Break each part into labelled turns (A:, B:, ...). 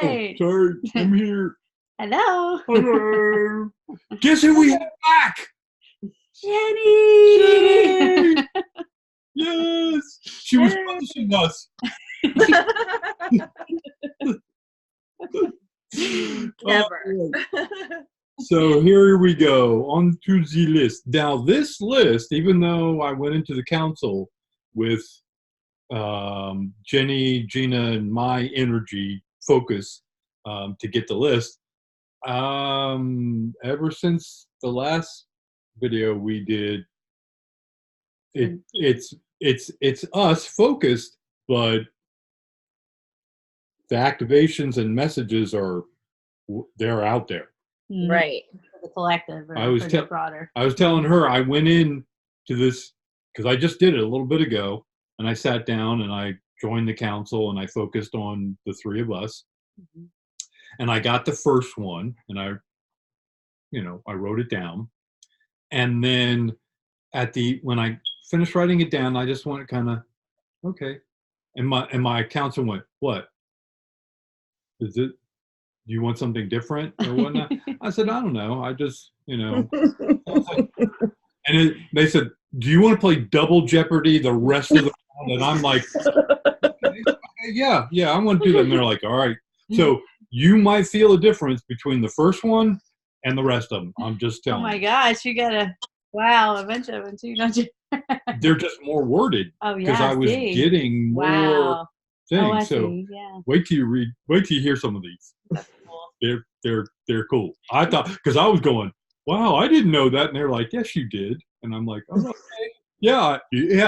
A: right.
B: Sorry, I'm here.
A: Hello.
B: Hello. Guess who we have back?
A: Jenny.
B: Jenny! Yes, she was punishing us.
C: Never.
B: So here we go, on to the list. Now this list, even though I went into the council with Jenny, Gina, and my energy focus to get the list, ever since the last video we did, it's us focused, but the activations and messages they're out there.
C: Right.
A: For the collective, or
B: I was
A: for the broader.
B: I was telling her I went in to this because I just did it a little bit ago, and I sat down and I joined the council and I focused on the three of us, and I got the first one, and I wrote it down, and then when I finished writing it down, I just went kind of okay, and my council went, what is it? Do you want something different or whatnot? I said, I don't know. I just, and they said, do you want to play double Jeopardy the rest of the round? And I'm like, okay, yeah, I want to do that. And they're like, all right. So you might feel a difference between the first one and the rest of them. I'm just telling you.
A: Oh my gosh, you got a bunch of them too, don't you?
B: They're just more worded.
A: Oh yeah,
B: because I was getting more things.
A: Oh, I
B: so
A: see. Yeah.
B: wait till you hear some of these.
A: That's cool.
B: They're cool. I thought, because I was going, wow, I didn't know that, and they're like, yes, you did, and I'm like, oh, okay, yeah,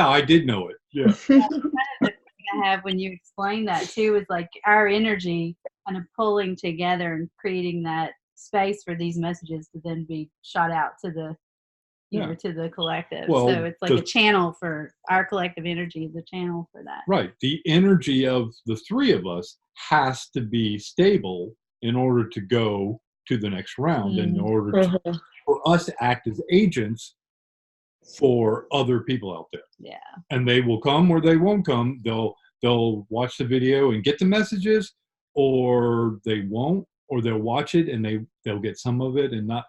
B: I did know it. Yeah.
A: Kind of the thing I have when you explain that too is like our energy kind of pulling together and creating that space for these messages to then be shot out to the to the collective.
B: Well,
A: so it's like a channel for our collective energy, is a channel for that.
B: Right. The energy of the three of us has to be stable in order to go to the next round, in order for us to act as agents for other people out there.
A: Yeah.
B: And they will come or they won't come. They'll watch the video and get the messages, or they won't, or they'll watch it and they'll get some of it and not.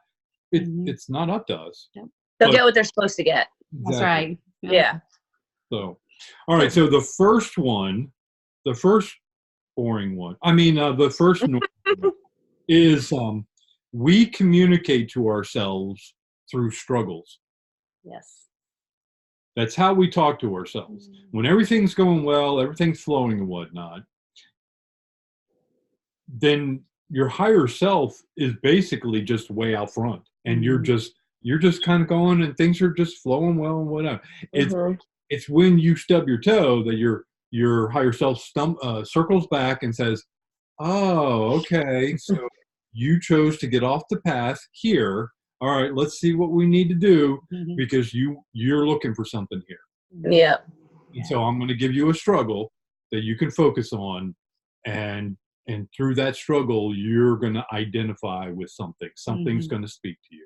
B: It's not up to us.
A: Yep.
C: They'll get what they're supposed to get.
B: Exactly.
A: That's right.
C: Yeah.
B: So, all right. So the first one, the first boring one, the first one is we communicate to ourselves through struggles.
A: Yes.
B: That's how we talk to ourselves. When everything's going well, everything's flowing and whatnot, then your higher self is basically just way out front, and you're just kind of going, and things are just flowing well and whatever. It's when you stub your toe that your higher self circles back and says, oh, okay, so you chose to get off the path here. All right, let's see what we need to do, because you're looking for something here.
C: Yeah.
B: And so I'm going to give you a struggle that you can focus on, and through that struggle, you're going to identify with something. Something's going to speak to you.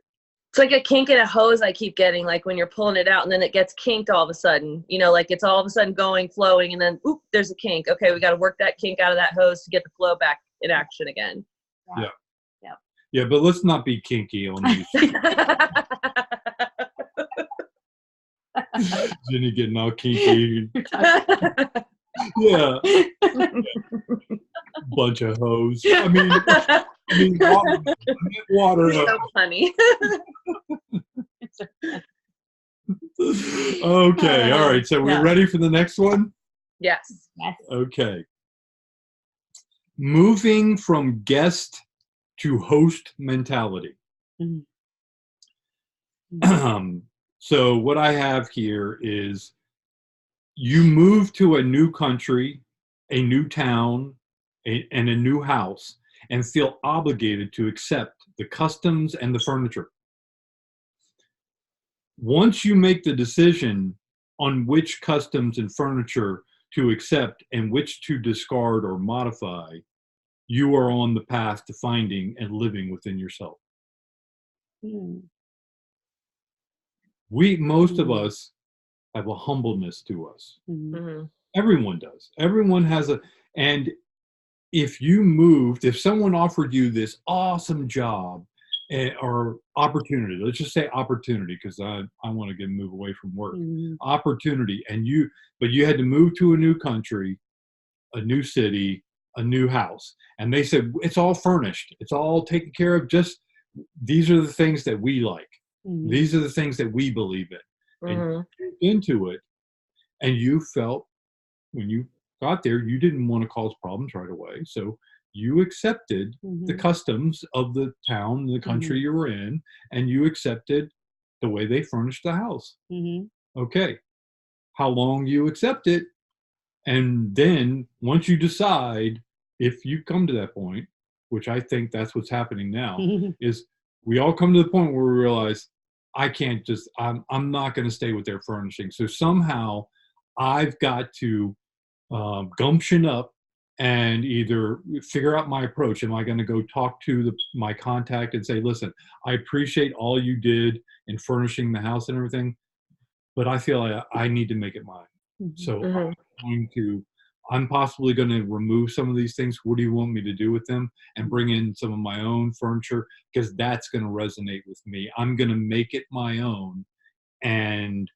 C: It's like a kink in a hose I keep getting, like when you're pulling it out and then it gets kinked all of a sudden, like it's all of a sudden going, flowing, and then, oop, there's a kink. Okay, we got to work that kink out of that hose to get the flow back in action again.
B: Yeah. Yeah, but let's not be kinky on these. Jenny getting all kinky. Yeah. Bunch of hoes. Water.
C: So funny.
B: Okay, all right. So we're ready for the next one?
C: Yes.
B: Okay. Moving from guest to host mentality. So what I have here is you move to a new country, a new town, and a new house, and feel obligated to accept the customs and the furniture. Once you make the decision on which customs and furniture to accept and which to discard or modify, you are on the path to finding and living within yourself. Most of us have a humbleness to us. Everyone does. Everyone has and if you moved, if someone offered you this awesome job or opportunity, let's just say opportunity, because I want to move away from work, opportunity, but you had to move to a new country, a new city, a new house, and they said, it's all furnished, it's all taken care of, just these are the things that we like, these are the things that we believe in, and into it, and you felt when you got there, you didn't want to cause problems right away, so you accepted the customs of the town, the country you were in, and you accepted the way they furnished the house. Okay, how long you accept it, and then once you decide, if you come to that point, which I think that's what's happening now, is we all come to the point where we realize, I can't just, I'm not going to stay with their furnishing. So somehow I've got to gumption up and either figure out my approach. Am I going to go talk to my contact and say, listen, I appreciate all you did in furnishing the house and everything, but I feel I need to make it mine. So I'm possibly going to remove some of these things. What do you want me to do with them? And bring in some of my own furniture, because that's going to resonate with me. I'm going to make it my own and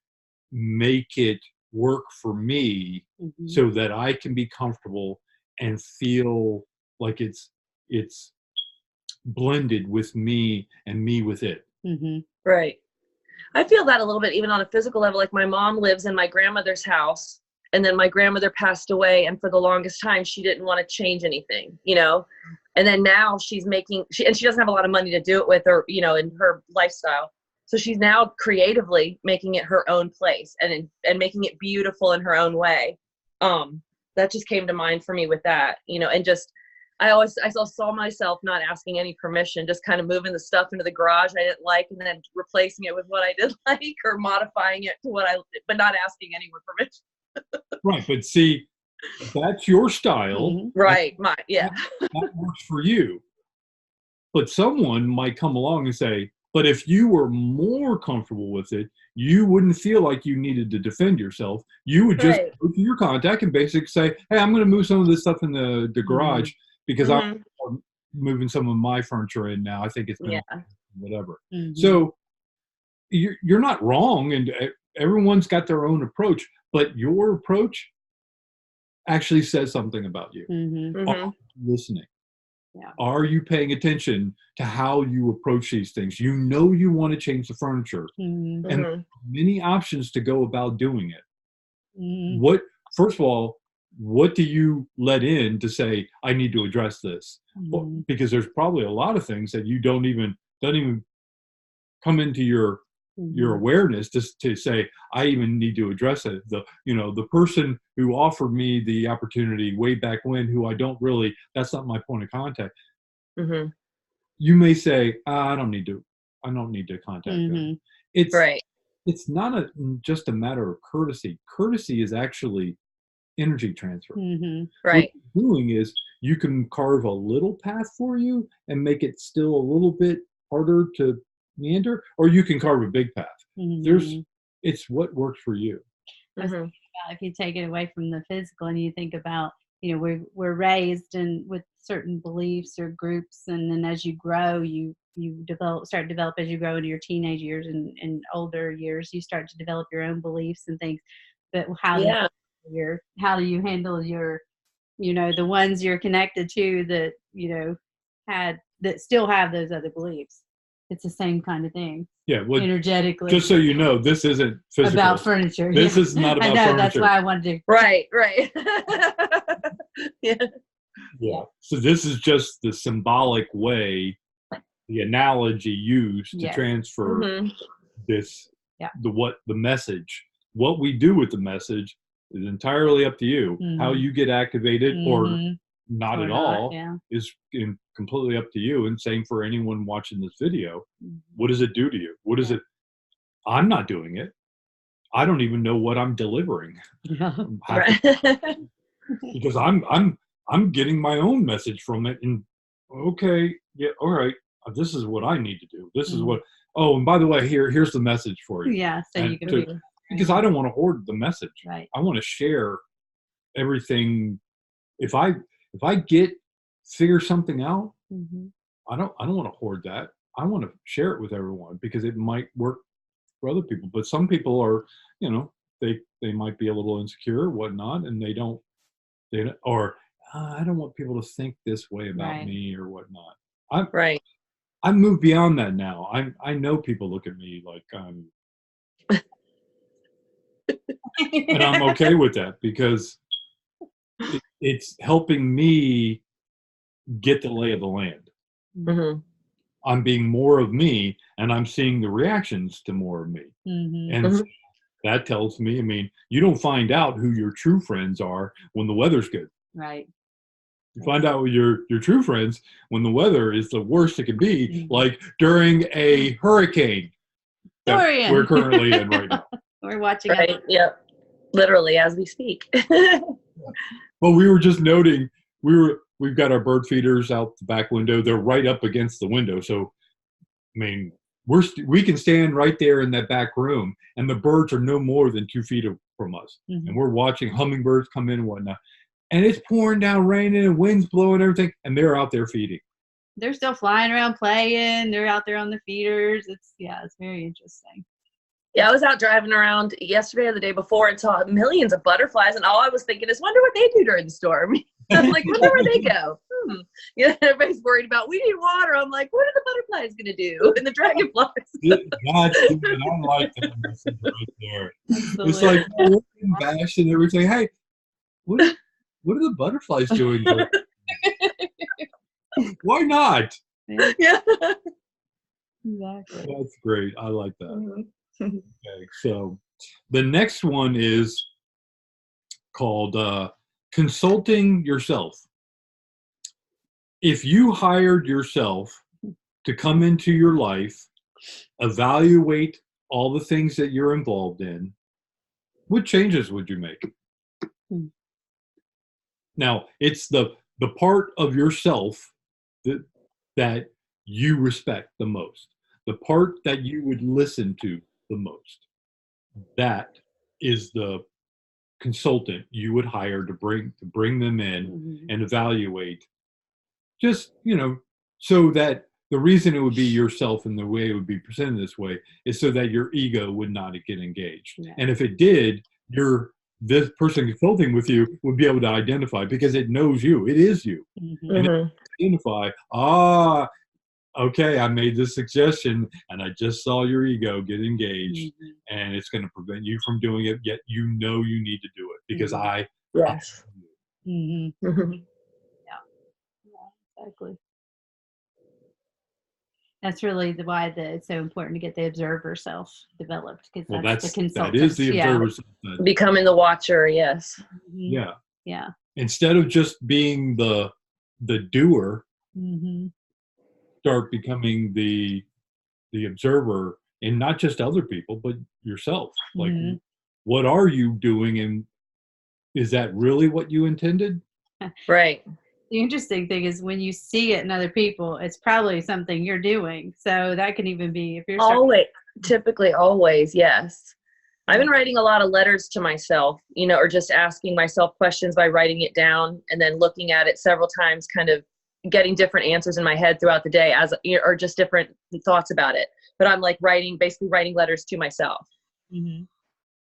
B: make it work for me so that I can be comfortable and feel like it's blended with me and me with it.
C: Right. I feel that a little bit, even on a physical level. Like my mom lives in my grandmother's house, and then my grandmother passed away, and for the longest time she didn't want to change anything, you know, and then now she's making, and she doesn't have a lot of money to do it with, or, you know, in her lifestyle. So she's now creatively making it her own place and making it beautiful in her own way. That just came to mind for me with that, you know, and just, I saw myself not asking any permission, just kind of moving the stuff into the garage I didn't like, and then replacing it with what I did like, or modifying it to but not asking anyone permission.
B: Right. But see, that's your style.
C: Right.
B: That works for you. But someone might come along and say, but if you were more comfortable with it, you wouldn't feel like you needed to defend yourself. You would just go to your contact and basically say, hey, I'm going to move some of this stuff in the garage because I'm moving some of my furniture in now. I think it's been whatever. So you're not wrong, and everyone's got their own approach, but your approach actually says something about you. Are you listening? Yeah. Are you paying attention to how you approach these things? You know you want to change the furniture, and there are many options to go about doing it. First of all, what do you let in to say, I need to address this? Well, because there's probably a lot of things that you don't even come into your awareness to say, I even need to address it. The person who offered me the opportunity way back when, who that's not my point of contact. You may say, I don't need to contact them. It's not just a matter of courtesy. Courtesy is actually energy transfer. What you're doing is you can carve a little path for you and make it still a little bit harder to meander, or you can carve a big path. It's what works for you.
A: If you take it away from the physical and you think about, you know, we're raised with certain beliefs or groups, and then as you grow, you start to develop as you grow into your teenage years and older years, you start to develop your own beliefs and things. But how do you handle your, you know, the ones you're connected to that, you know, that still have those other beliefs? It's the same kind of thing. Yeah, well, energetically.
B: Just so you know, this isn't physical.
A: About furniture.
B: This is not about
A: furniture.
B: Furniture.
A: That's why I wanted to.
C: Right.
B: Yeah. So this is just the symbolic way, the analogy used to transfer this, the message. What we do with the message is entirely up to you. How you get activated or not at all is completely up to you. And same for anyone watching this video. What does it do to you? What is it? I'm not doing it. I don't even know what I'm delivering. Because I'm getting my own message from it. And okay, yeah, all right. This is what I need to do. This is what. Oh, and by the way, here's the message for you.
A: Yeah, so you can
B: because I don't want to hoard the message.
A: Right.
B: I want to share everything. If I if I figure something out, I don't want to hoard that. I want to share it with everyone because it might work for other people. But some people are, they might be a little insecure or whatnot, and I don't want people to think this way about me or whatnot. I've moved beyond that now. I know people look at me like I'm, and I'm okay with that because it's helping me get the lay of the land. I'm being more of me, and I'm seeing the reactions to more of me. And so that tells me, I mean, you don't find out who your true friends are when the weather's good.
A: Right.
B: You find out your true friends when the weather is the worst it can be, like during a hurricane that we're currently in right now.
A: We're watching.
C: Right. Yep. Literally as we speak.
B: Well, we were just noting we've got our bird feeders out the back window. They're right up against the window, so I mean we can stand right there in that back room, and the birds are no more than 2 feet from us, and we're watching hummingbirds come in and whatnot. And it's pouring down, raining, and wind's blowing, everything, and they're out there feeding.
A: They're still flying around playing. They're out there on the feeders. It's very interesting.
C: Yeah, I was out driving around yesterday or the day before and saw millions of butterflies, and all I was thinking is, wonder what they do during the storm. I'm like, wonder where they go. Everybody's worried about, we need water. I'm like, what are the butterflies going to do? And the dragonflies.
B: I like that message right there. Absolutely. It's like bash and everything. Hey, what are the butterflies doing? Why not?
C: Yeah.
A: Exactly.
B: That's great. I like that. Okay, so the next one is called consulting yourself. If you hired yourself to come into your life, evaluate all the things that you're involved in, what changes would you make? Now, it's the part of yourself that you respect the most, the part that you would listen to the most. That is the consultant you would hire to bring them in and evaluate. Just, so that the reason it would be yourself and the way it would be presented this way is so that your ego would not get engaged. Yeah. And if it did, this person consulting with you would be able to identify, because it knows you. It is you. And it identify, okay, I made this suggestion and I just saw your ego get engaged, and it's going to prevent you from doing it, yet you know you need to do it because
C: Yes.
A: Yeah, exactly. That's really why it's so important to get the observer self developed, because that's the consultant.
B: That is the observer self.
C: Becoming the watcher, yes.
B: Yeah.
A: Yeah.
B: Instead of just being the doer, start becoming the observer, and not just other people, but yourself. Like, what are you doing, and is that really what you intended?
C: Right.
A: The interesting thing is when you see it in other people, it's probably something you're doing. So that can even be if you're
C: typically always, yes. I've been writing a lot of letters to myself, or just asking myself questions by writing it down and then looking at it several times, kind of getting different answers in my head throughout the day or just different thoughts about it. But I'm like basically writing letters to myself and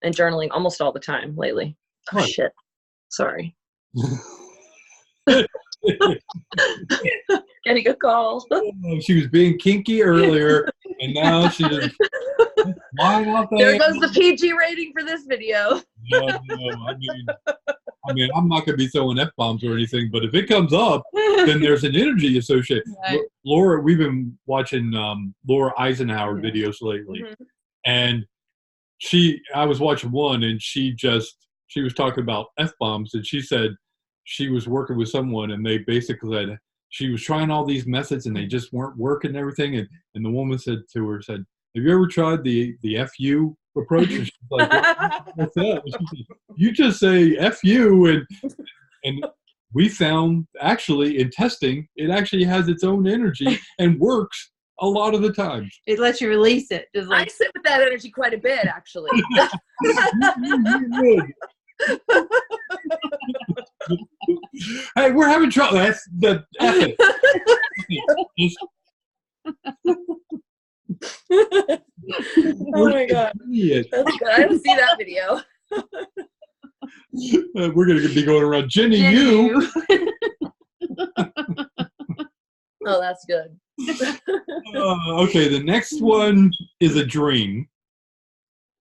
C: journaling almost all the time lately. Oh, shit. Sorry. Getting a call.
B: She was being kinky earlier, and now she's why not?
C: There goes the PG rating for this video.
B: No, I mean, I'm not going to be throwing F-bombs or anything, but if it comes up, then there's an energy associated. Right. Laura, we've been watching Laura Eisenhower videos lately, and I was watching one, and she was talking about F-bombs, and she said she was working with someone, and they basically said she was trying all these methods, and they just weren't working and everything. And the woman said to her, have you ever tried the FU approach? And she's like, what's that? And she said, you just say FU, and we found actually in testing, it actually has its own energy and works a lot of the time.
A: It lets you release it. Just like,
C: I sit with that energy quite a bit, actually.
B: Hey, we're having trouble. That's the ethic.
C: Oh my god, that's good. I didn't see that video.
B: We're going to be going around, Jenny, you.
C: Oh, that's good.
B: Okay, the next one is a dream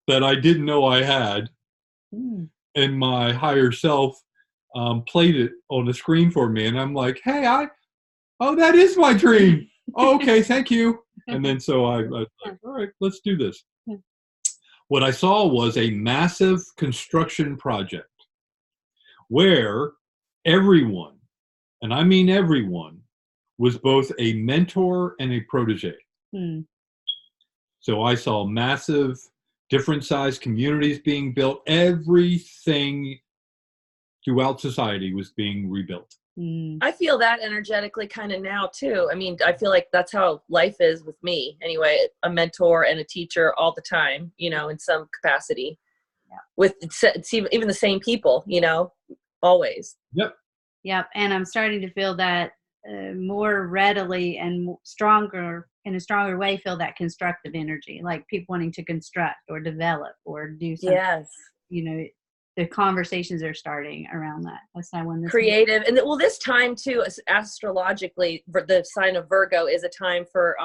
B: that I didn't know I had, and my higher self played it on the screen for me, and I'm like, hey, that is my dream. Oh, okay, thank you. And then so I was like, all right, let's do this. What I saw was a massive construction project where everyone, and I mean everyone, was both a mentor and a protege. So I saw massive, different sized communities being built. Everything throughout society was being rebuilt.
C: I feel that energetically kind of now too. I mean, I feel like that's how life is with me anyway, a mentor and a teacher all the time, you know, in some capacity. With it's even the same people, you know, always.
A: Yep. And I'm starting to feel that more readily and in a stronger way, feel that constructive energy, like people wanting to construct or develop or do something.
C: Yes.
A: You know, the conversations are starting around that. That's not when this
C: creative. And well, this time too, astrologically, the sign of Virgo is a time for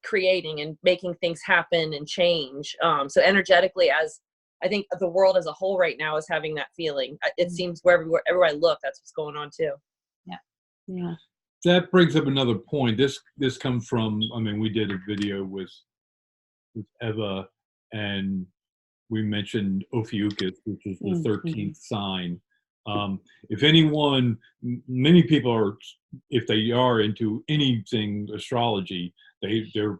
C: creating and making things happen and change. So energetically, as I think the world as a whole right now is having that feeling. It seems wherever I look, that's what's going on too.
A: Yeah.
B: That brings up another point. This comes from, I mean, we did a video with Eva, and we mentioned Ophiuchus, which is the 13th sign. If anyone, many people are, if they are into anything astrology, they're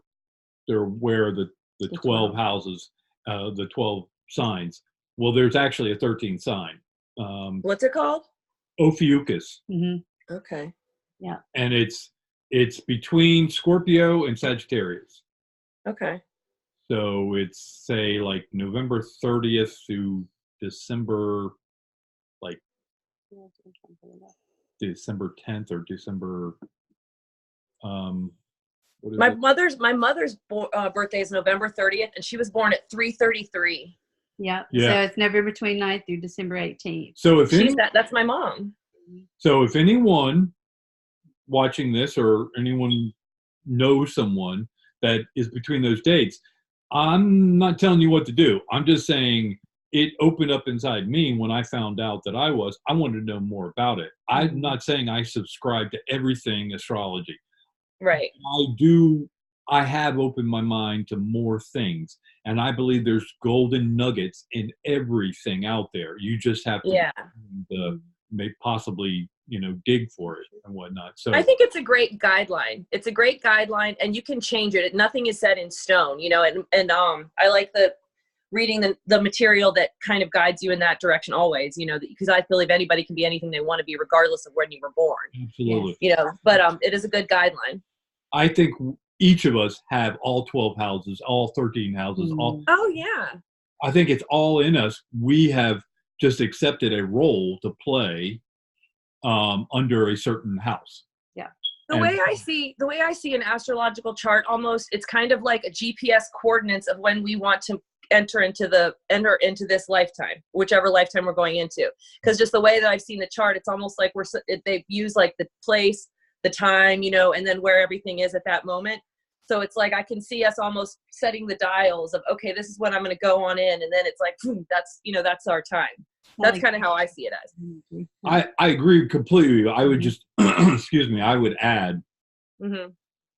B: aware of the 12 houses, the 12 signs. Well, there's actually a 13th sign.
C: What's it called?
B: Ophiuchus.
C: Okay.
B: Yeah. And it's between Scorpio and Sagittarius.
C: Okay.
B: So it's, say, like November 30th through December, like December 10th or December.
C: My mother's birthday is November 30th, and she was born at 3:33.
A: Yeah. So it's November 29th through December 18th.
B: So if
C: that's my mom.
B: So if anyone watching this or anyone knows someone that is between those dates, I'm not telling you what to do. I'm just saying it opened up inside me when I found out that I wanted to know more about it. I'm not saying I subscribe to everything astrology.
C: Right.
B: I have opened my mind to more things, and I believe there's golden nuggets in everything out there. You just have to possibly, dig for it and whatnot. So
C: I think it's a great guideline. It's a great guideline, and you can change it. Nothing is set in stone, and I like reading the material that kind of guides you in that direction always, because I believe anybody can be anything they want to be regardless of when you were born.
B: Absolutely.
C: But it is a good guideline.
B: I think each of us have all 12 houses, all 13 houses.
C: Oh yeah.
B: I think it's all in us. We have just accepted a role to play under a certain house.
C: Yeah. The way I see an astrological chart, almost it's kind of like a GPS coordinates of when we want to enter into this lifetime, whichever lifetime we're going into. Because just the way that I've seen the chart, it's almost like they've used like the place, the time, and then where everything is at that moment. So it's like I can see us almost setting the dials of, okay, this is when I'm going to go on in, and then it's like, that's our time. That's kind of how I see it as.
B: I agree completely. I would just, excuse me, I would add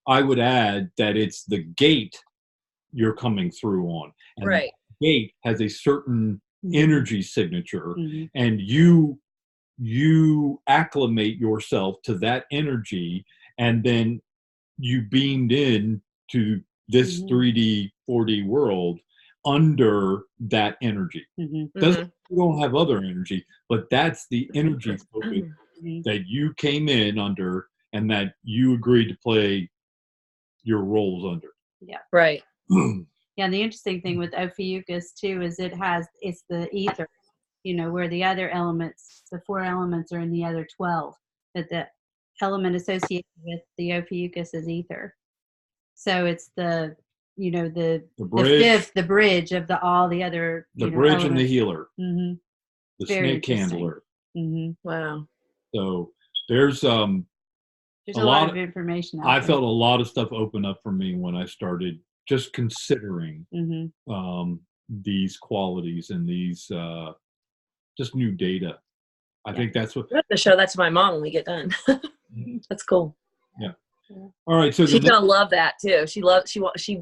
B: that it's the gate you're coming through on. And
C: right.
B: The gate has a certain energy signature, and you acclimate yourself to that energy, and then you beamed in to this 3D, 4D world under that energy. You don't have other energy, but that's the energy focus that you came in under and that you agreed to play your roles under.
A: Yeah.
C: Right.
A: Yeah, and the interesting thing with Ophiuchus too is it's the ether. where the other elements, the 4 elements are in the other 12, but the element associated with the Ophiuchus is ether. So it's the
B: bridge,
A: fifth, the bridge of all the other,
B: the bridge
A: elements.
B: and the healer,
A: Mm-hmm.
B: the
A: Very
B: snake handler.
A: Mm-hmm.
C: Wow.
B: So there's
A: a lot of information out
B: I
A: there.
B: felt a lot of stuff open up for me when I started just considering these qualities and these just new data. I think that's what
C: I have to show that to my mom when we get done. That's cool.
B: Yeah. All right. So
C: she's gonna love that too. She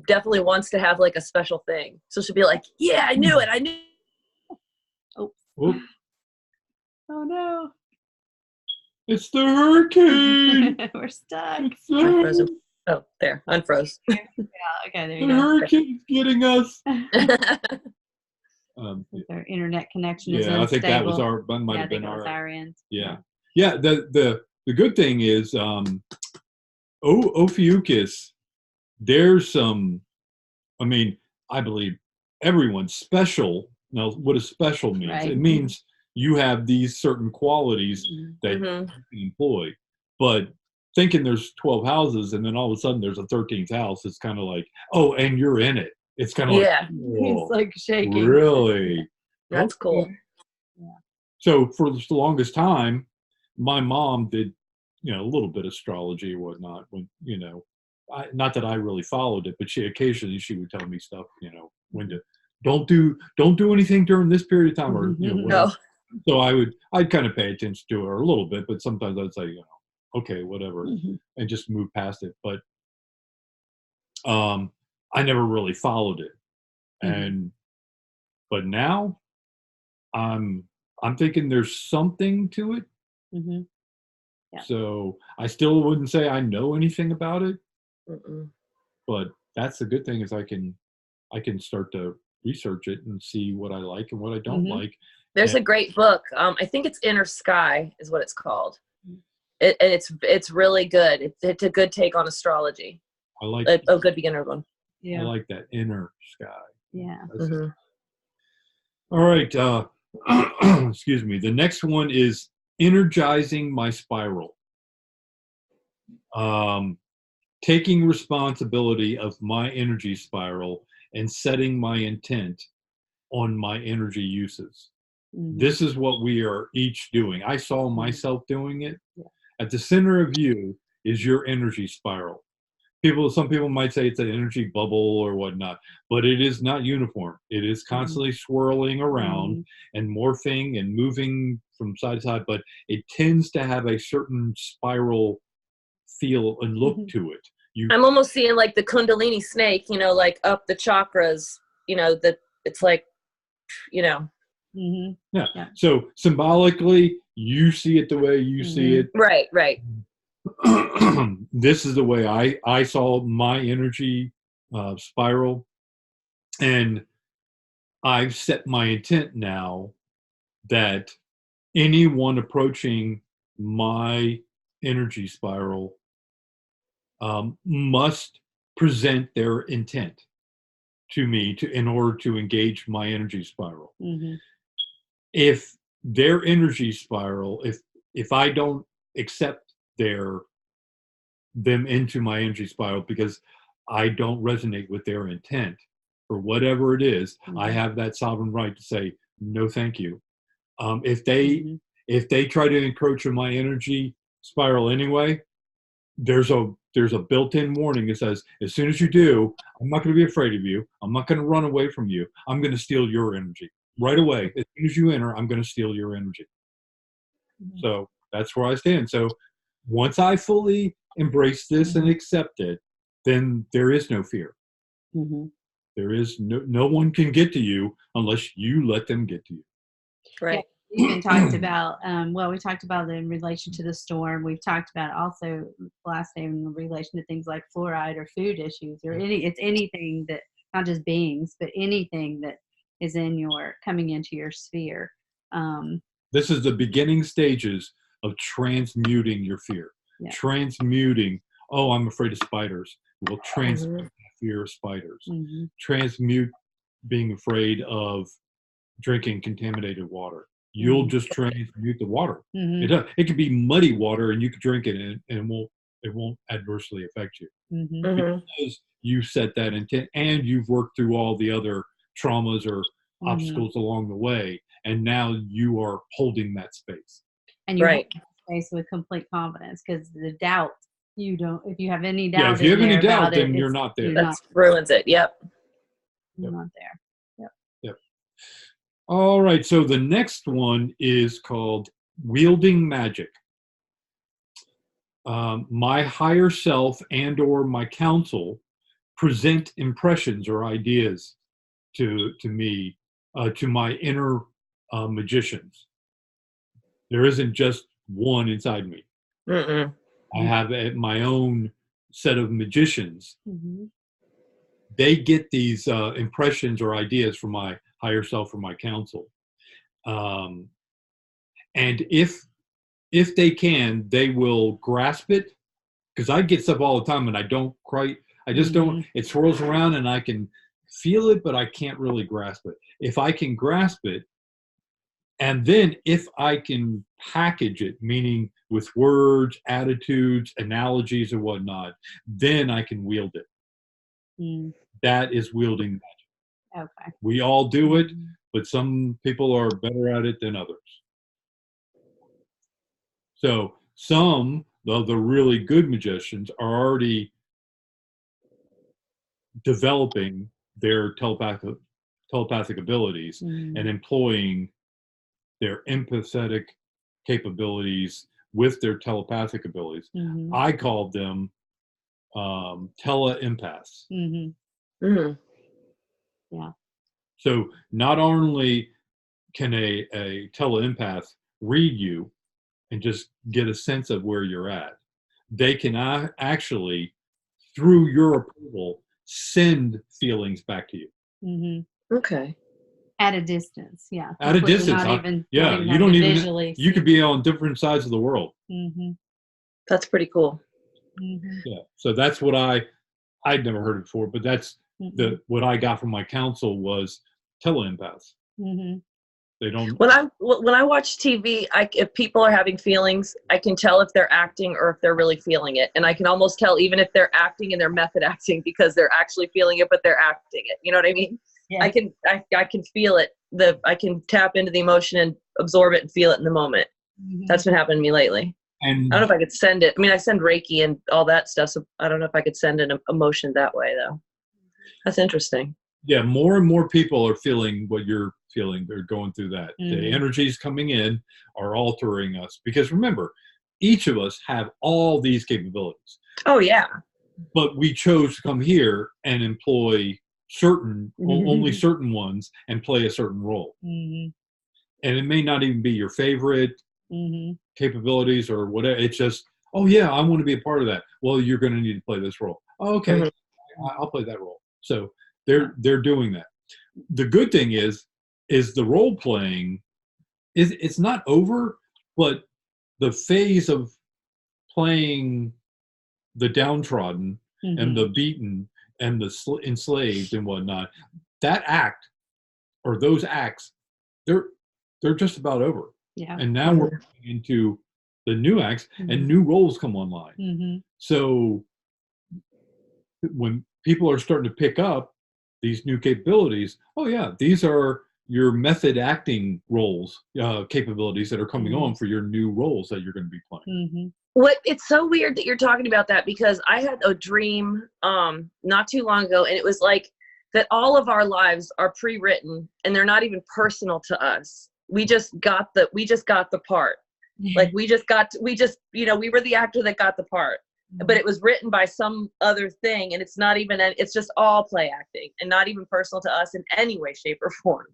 C: definitely wants to have like a special thing. So she'll be like, "Yeah, I knew it. I knew."
A: Oh.
B: Oh
A: no!
B: It's the hurricane.
A: We're stuck.
C: Oh, there, unfroze.
A: Yeah. Okay. There you
B: the
A: go.
B: hurricane's getting us.
A: Our internet connection is
B: unstable. I think that was might
A: yeah,
B: have been
A: our end.
B: Yeah. The good thing is Ophiuchus, there's some, I believe everyone's special. Now, what does special mean?
A: Right.
B: It means you have these certain qualities that you can employ. But thinking there's 12 houses and then all of a sudden there's a 13th house, it's kind of like, oh, and you're in it. It's kind of like,
A: It's like shaking.
B: Really?
C: That's cool.
A: Yeah.
B: So for the longest time, my mom did, a little bit of astrology or whatnot. When not that I really followed it, but she would tell me stuff. When to don't do anything during this period of time, or whatever. So I'd kind of pay attention to her a little bit, but sometimes I'd say, okay, whatever, and just move past it. But I never really followed it, but now I'm thinking there's something to it.
A: Yeah.
B: So I still wouldn't say I know anything about it, but that's the good thing is I can start to research it and see what I like and what I don't like.
C: There's a great book. I think it's Inner Sky is what it's called. It's really good. It's a good take on astrology.
B: I like
C: a good beginner one.
B: Yeah. I like that Inner Sky.
A: Yeah.
B: All right. Excuse me. The next one is Energizing My Spiral. Taking responsibility of my energy spiral and setting my intent on my energy uses. This is what we are each doing. I saw myself doing it. Yeah. At the center of you is your energy spiral. Some people might say it's an energy bubble or whatnot, but it is not uniform. It is constantly swirling around and morphing and moving from side to side, but it tends to have a certain spiral feel and look to it.
C: I'm almost seeing like the Kundalini snake, like up the chakras, that it's like,
B: Yeah. So symbolically, you see it the way you see it.
C: Right.
B: This is the way I saw my energy spiral, and I've set my intent now that anyone approaching my energy spiral must present their intent to me in order to engage my energy spiral. If their energy spiral, if I don't accept them into my energy spiral because I don't resonate with their intent or whatever it is, I have that sovereign right to say no, thank you. If they try to encroach on my energy spiral anyway, there's a built-in warning that says, as soon as you do, I'm not going to be afraid of you. I'm not going to run away from you. I'm going to steal your energy right away. As soon as you enter, I'm going to steal your energy. So that's where I stand. So once I fully embrace this and accept it, then there is no fear. There is no one can get to you unless you let them get to you.
C: Right.
A: Yeah. We even talked about, we talked about it in relation to the storm. We've talked about also last day in relation to things like fluoride or food issues or anything that, not just beings, but anything that is coming into your sphere.
B: This is the beginning stages of transmuting your fear. Yeah. Transmuting, I'm afraid of spiders. We'll transmute fear of spiders. Transmute being afraid of drinking contaminated water. you'll just transmute the water.
A: Mm-hmm.
B: It could be muddy water, and you could drink it, and it won't adversely affect you
A: Mm-hmm.
B: because you set that intent, and you've worked through all the other traumas or obstacles along the way, and now you are holding that space.
A: And you hold that space with complete confidence, because the doubt, you don't. If you have any doubt,
B: If you have any doubt,
A: about
B: then
A: it,
B: you're not there.
C: That ruins it. Yep.
A: You're not there.
B: Yep. All right. So the next one is called Wielding Magic. My higher self and/or my counsel present impressions or ideas to me, to my inner magicians. There isn't just one inside me.
C: Mm-mm.
B: I have my own set of magicians.
A: Mm-hmm.
B: They get these impressions or ideas from my higher self or my counsel. And if they can, they will grasp it, because I get stuff all the time and I don't quite, I just don't, it swirls around and I can feel it, but I can't really grasp it. If I can grasp it, and then if I can package it, meaning with words, attitudes, analogies, and whatnot, then I can wield it. That is wielding magic.
A: Okay.
B: We all do it, but some people are better at it than others. So some of the really good magicians are already developing their telepathic abilities and employing their empathetic capabilities with their telepathic abilities. I call them tele-empaths.
A: Yeah.
B: So not only can a tele-empath read you and just get a sense of where you're at, they can actually, through your approval, send feelings back to you.
C: Okay.
A: At a distance, yeah.
B: At a distance,
A: not even
B: you don't even visually. You could be on different sides of the world.
C: That's pretty cool.
B: Yeah. So that's what I'd never heard it before, but that's what I got from my counsel was tele-empaths. They don't.
C: When I watch TV, if people are having feelings, I can tell if they're acting or if they're really feeling it, and I can almost tell even if they're acting and they're method acting, because they're actually feeling it, but they're acting it. You know what I mean? Yeah. I can feel it. I can tap into the emotion and absorb it and feel it in the moment. That's been happening to me lately. And I don't know if I could send it. I mean, I send Reiki and all that stuff, so I don't know if I could send an emotion that way, though. That's interesting.
B: Yeah, more and more people are feeling what you're feeling. They're going through that. The energies coming in are altering us, because remember, each of us have all these capabilities.
C: Oh, yeah.
B: But we chose to come here and employ only certain ones and play a certain role. And it may not even be your favorite capabilities or whatever. It's just, oh yeah, I want to be a part of that. Well, you're going to need to play this role. Oh, okay, I'll play that role. So they're doing that. The good thing is the role playing it's not over, but the phase of playing the downtrodden and the beaten and the enslaved and whatnot, that act or those acts, they're just about over. Yeah. And now we're into the new acts and new roles come online. So when people are starting to pick up these new capabilities, oh yeah, these are your method acting roles, capabilities that are coming on for your new roles that you're going to be playing.
C: It's so weird that you're talking about that, because I had a dream not too long ago, and it was like that all of our lives are pre-written and they're not even personal to us. We just got the part. Like we were the actor that got the part, but it was written by some other thing, and it's just all play acting and not even personal to us in any way, shape, or form.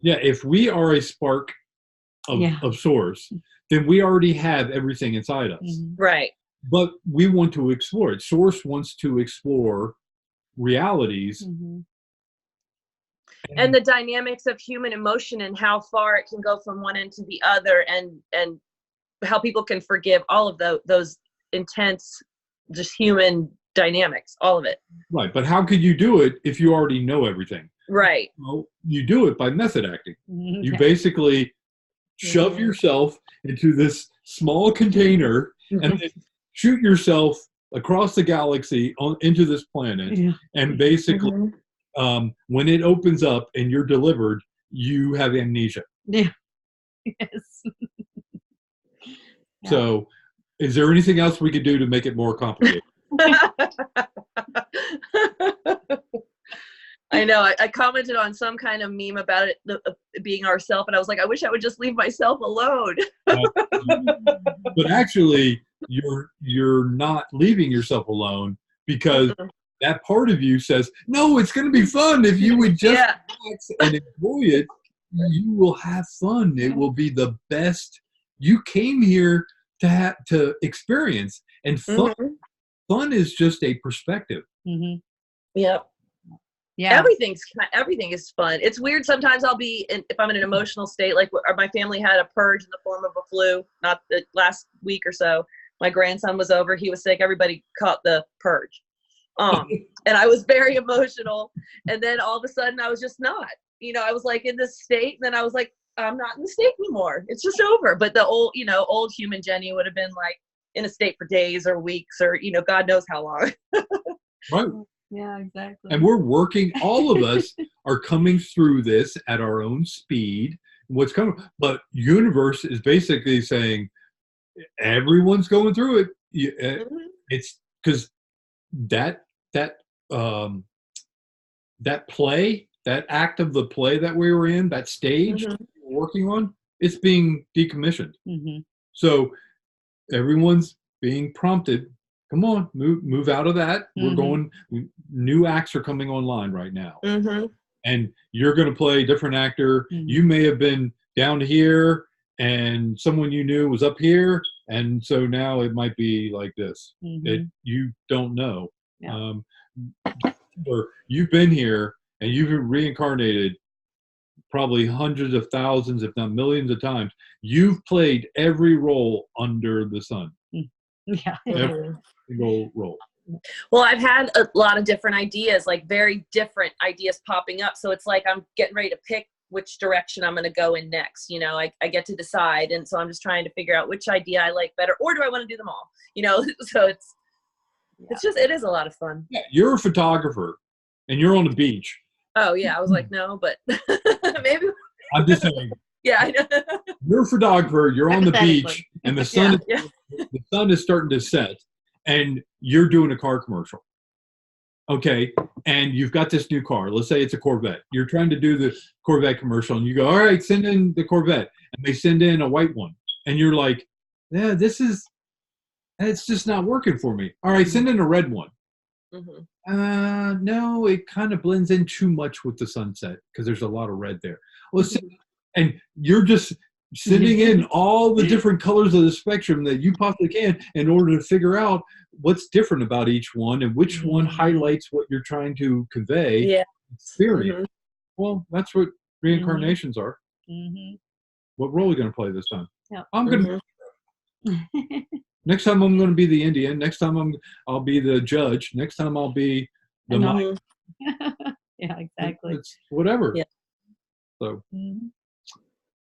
B: Yeah, if we are a spark of source, then we already have everything inside us.
C: Right.
B: But we want to explore it. Source wants to explore realities.
C: And the dynamics of human emotion and how far it can go from one end to the other, and how people can forgive, all of those intense, just human dynamics, all of it.
B: Right. But how could you do it if you already know everything?
C: Right.
B: Well, you do it by method acting. You basically shove yourself into this small container and then shoot yourself across the galaxy into this planet. And basically, when it opens up and you're delivered, you have amnesia.
A: Yeah. Yes.
B: So, is there anything else we could do to make it more complicated?
C: I know. I commented on some kind of meme about it being ourself, and I was like, I wish I would just leave myself alone.
B: But actually, you're not leaving yourself alone, because that part of you says, no, it's going to be fun. If you would just relax and enjoy it, you will have fun. It will be the best. You came here to experience, and fun. Fun is just a perspective.
C: Yep.
A: Yeah.
C: Everything is fun. It's weird. Sometimes I'll be if I'm in an emotional state, like my family had a purge in the form of a flu, not the last week or so. My grandson was over. He was sick. Everybody caught the purge. And I was very emotional. And then all of a sudden I was just not, I was like in this state. And then I was like, I'm not in the state anymore. It's just over. But the old human Jenny would have been like in a state for days or weeks or, God knows how long.
B: Right.
A: Yeah, exactly.
B: And we're working, all of us are coming through this at our own speed. What's coming, but universe is basically saying everyone's going through it. It's because that play, that act of the play that we were in, that stage we're working on, it's being decommissioned. So everyone's being prompted. Come on, move out of that. We're going. New acts are coming online right now, and you're going to play a different actor. You may have been down here, and someone you knew was up here, and so now it might be like this. You don't know.
A: Yeah.
B: Or you've been here, and you've reincarnated probably hundreds of thousands, if not millions of times. You've played every role under the sun.
A: Yeah.
B: Every single role.
C: Well, I've had a lot of different ideas, like very different ideas popping up. So it's like I'm getting ready to pick which direction I'm going to go in next. I get to decide. And so I'm just trying to figure out which idea I like better, or do I want to do them all? So it is a lot of fun.
B: Yeah, you're a photographer and you're on the beach.
C: Oh yeah. I was like, no, but maybe.
B: I'm just saying.
C: Yeah, I know.
B: You're a photographer, you're on the beach, and the sun is starting to set, and you're doing a car commercial. Okay, and you've got this new car. Let's say it's a Corvette. You're trying to do the Corvette commercial, and you go, all right, send in the Corvette. And they send in a white one. And you're like, yeah, it's just not working for me. All right, send in a red one. No, it kind of blends in too much with the sunset because there's a lot of red there. Well, and you're just sending in all the different colors of the spectrum that you possibly can in order to figure out what's different about each one and which one highlights what you're trying to convey. Experience. Well, that's what reincarnations are. What role are you going to play this time? I'm going to. Next time I'm going to be the Indian. Next time I'll be the judge. Next time I'll be the monk.
A: Yeah, exactly.
B: It's whatever.
C: Yeah.
B: So.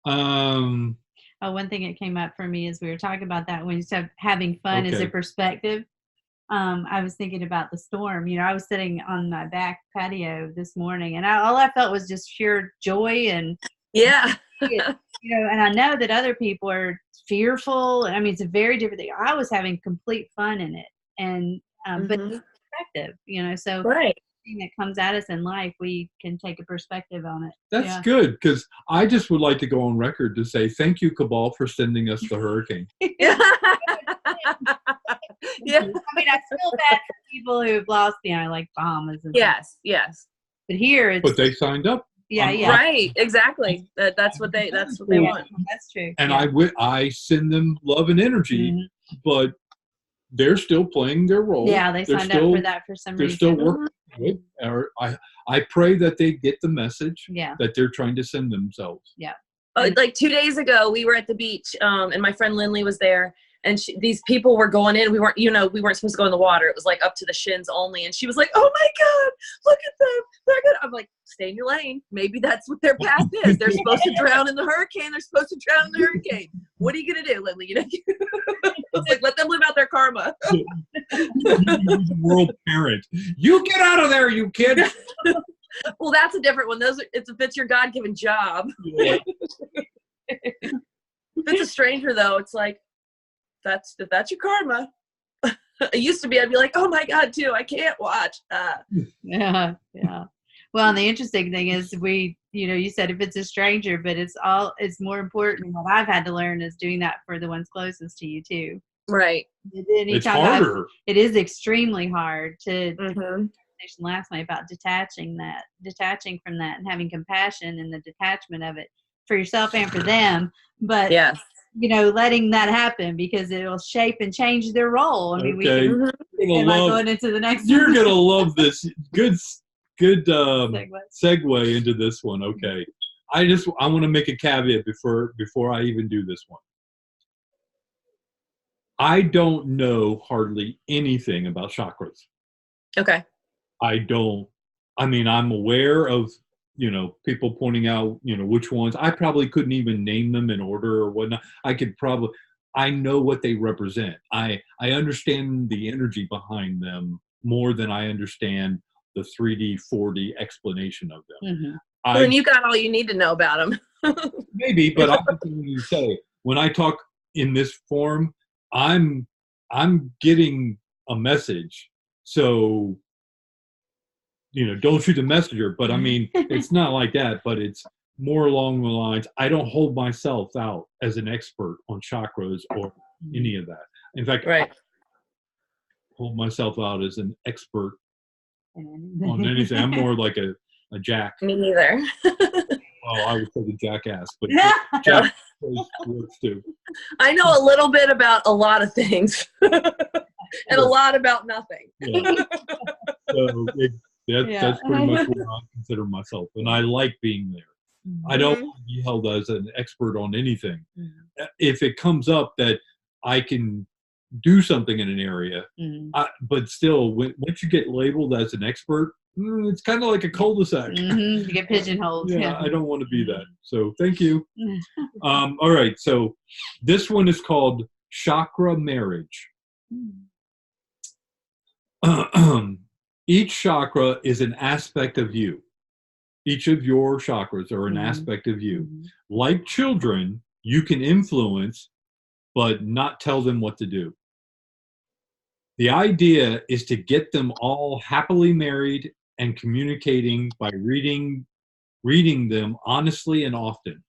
A: One thing that came up for me as we were talking about that when you said having fun as a perspective, I was thinking about the storm. I was sitting on my back patio this morning, and all I felt was just pure joy and and I know that other people are fearful. I mean, it's a very different thing. I was having complete fun in it, and but perspective, so
C: right.
A: That comes at us in life, we can take a perspective on it.
B: That's good, because I just would like to go on record to say thank you, Cabal, for sending us the hurricane.
C: Yeah.
A: I mean, I feel bad for people who've lost, like Bahamas. And
C: yes.
A: But here,
B: but they signed up.
A: Yeah.
C: Right. Exactly. That's what they want.
A: That's true.
B: And I send them love and energy, but they're still playing their role.
A: Yeah, they signed up for that for some reason.
B: They're still working. I pray that they get the message that they're trying to send themselves.
A: Yeah.
C: Like 2 days ago, we were at the beach, and my friend Lindley was there, And these people were going in. We weren't supposed to go in the water. It was like up to the shins only. And she was like, "Oh my God, look at them. They're good." I'm like, "Stay in your lane. Maybe that's what their path is. They're supposed to drown in the hurricane. They're supposed to drown in the hurricane. What are you going to do, Lily?" I was like, let them live out their karma.
B: World parent. You get out of there, you kid.
C: Well, that's a different one. If it's your God-given job.
B: Yeah.
C: If it's a stranger, though, it's like, that's your karma. It used to be, I'd be like, "Oh my God, too, I can't watch."
A: Yeah. Well, and the interesting thing is you said if it's a stranger, but it's more important. What I've had to learn is doing that for the ones closest to you too.
C: Right.
B: It's harder.
A: It is extremely hard to
C: Mm-hmm.
A: last night about detaching from that and having compassion and the detachment of it for yourself and for them. But
C: Yes.
A: letting that happen because it will shape and change their role. I mean,
B: Okay.
A: going into the next.
B: You're gonna love this. Good
A: segue
B: into this one. Okay. I want to make a caveat before I even do this one. I don't know hardly anything about chakras.
C: Okay.
B: I'm aware of, people pointing out, which ones. I probably couldn't even name them in order or whatnot. I know what they represent. I understand the energy behind them more than I understand the 3D, 4D explanation of them.
A: Mm-hmm.
C: Well, then you got all you need to know about them.
B: Maybe, but I'm going to say, when I talk in this form, I'm getting a message. So, don't shoot the messenger. But I mean, it's not like that, but it's more along the lines, I don't hold myself out as an expert on chakras or any of that. In fact,
C: right.
B: I hold myself out as an expert on anything. I'm more like a jack.
C: Me neither.
B: Well, I would say the jackass, but jack works too.
C: I know a little bit about a lot of things and a lot about nothing.
B: Yeah. So that's pretty much what I consider myself. And I like being there.
A: Mm-hmm.
B: I don't want to be held as an expert on anything.
A: Mm-hmm.
B: If it comes up that I can do something in an area, but still, once you get labeled as an expert, it's kind of like a cul-de-sac.
A: Mm-hmm. You get pigeonholed.
B: Yeah, I don't want to be that. So thank you. All right, so this one is called Chakhra Marriage. Each chakra is an aspect of you. Each of your chakras are an aspect of you. Like children, you can influence, but not tell them what to do. The idea is to get them all happily married and communicating by reading them honestly and often,